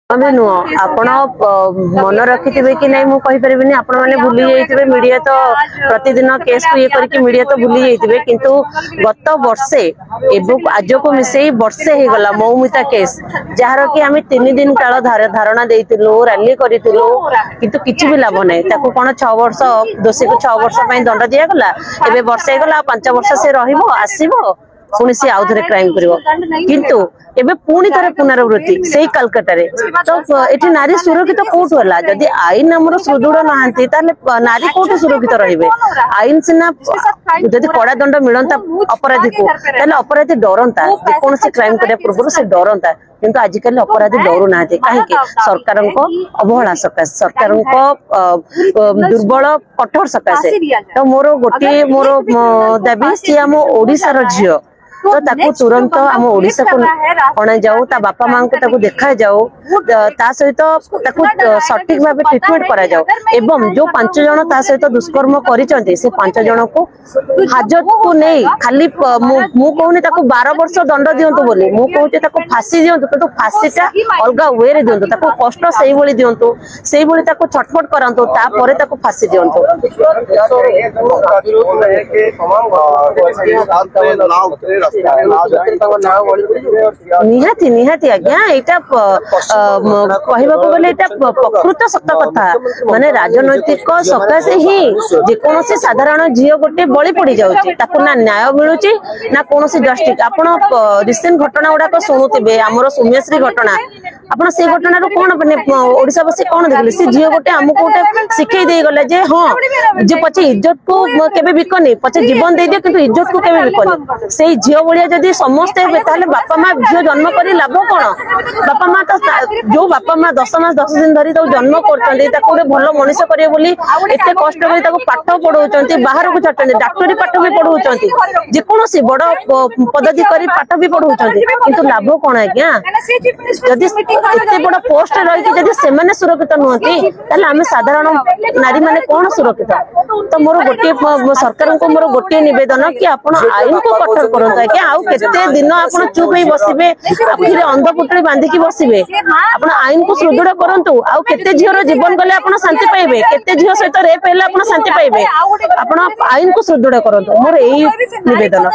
भी नुह आपण मन रखि कि नहीं मु कहि परिबिनी आपण माने भूली जाइथिबे मीडिया तो प्रतिदिन केस को ये करके मीडिया तो भूली जाइथिबे किंतु गत वर्षे एबो आज को मिसई वर्षे हे गला मौमिता केस जहार कि आमे 3 दिन काल धारणा देइतिलु रैली करितिलु किंतु किछि भी लाभ नै ताको कोन 6 वर्ष दोषी को 6 वर्ष पई दंड दिया गला एबे वर्षे गला 5 वर्ष से रहिबो आसीबो पुणी सी आउ थे क्राइम करिवो किंतु एबे पुणी थरे पुनरावृत्ति सेही कलकत्ता रे तो एठी नारी सुरक्षित कोठ होला जदी आईन हमरो सुदृढ़ नहांती ताले नारी कोठ सुरक्षित रहिबे आईन सिना जदी कड़ा दंड मिलंता अपराधी को ताले अपराधी डरंता जे कोन से क्राइम करे पूर्व से डरंता किंतु आजिकल अपराधी डरू ना कहीं सरकार अवहेला सकाश सरकार दुर्बल कठोर सकाशे तो मोर गोटे मोर दाबी सी आम ओडिशार झियो तो ताकू तुरंत आम ओडिशा को अणा जाऊ ता बापा मां को ताकू देखा जाऊ ता सहित ताकू सटीक भाबे ट्रीटमेंट करा जाऊ एवं जो 5 जन ता सहित दुष्कर्म करिसंती से 5 जन को हाजत को नहीं खाली मु कहूनी ताकू 12 वर्ष दंड दियंतु बोली मु कहूचे ताकू फांसी दियंतु तो फांसीटा अलगा वे रे दियंतु ताकू कष्ट सेही बोली दियंतु सेही बोली ताकू छटफट करंतु ता परे ताकू फांसी दियंतु निहाती निहाती आज्ञा एटा कहबाको गले एटा प्रकृत सत्य कथा माने राजनैतिक सकाशे ही जेकोसी साधारण झियो गोटे बळी पड़ी जाउची ताको ना न्याय मिलुची ना कोनोसी जस्टिस आपण रिसेंट घटना गुडा को सुनुतिबे हमरो सौम्यश्री घटना आपण से घटना रो कोन माने ओडिसा बसी कोन देखले से झियो गोटे हमको गोटे सिखै देई गले जे हां जे पछे इज्जत को केबे बिकनी पछे जीवन दे दे किंतु इज्जत को केबे बिकनी सेही झियो बळिया जदी समस्त हेबे ताले बापा मां झियो जन्म करी लाभ कोन बापा मां तो जो बापा मां 10 मास 10 दिन धरी तो जन्म करचंदी ताको रे भलो मनुष्य करिए बोली एते कष्ट करी ताको पाठ पढौचंती बाहर को छटंदी डॉक्टरी पाठ भी पढौचंती जे कोनोसी बड़ पदाधिकारी पाठ भी पढौचंती किंतु लाभ कोन आज्ञा जदी एते बड़ पोस्ट रही कि जदी सेमाने सुरक्षित नहती ताले आमे साधारण नारी माने कोन सुरक्षित तो मोर गोटे सरकार को मोर गोटे निवेदन कि आपण आईन को कठोर करंता कि आउ केते दिन आपण चुप ही बसिबे आखिरे अंधपुटली बांधी की बसिबे आपण आईन को सुदृढ़ करंतु आउ केते झियर जीवन गले आपण शांति पाइबे केते झियो सहित रेप हेला आपण शांति पाइबे आपण आईन को सुदृढ़ करंतु मोर एई निवेदन।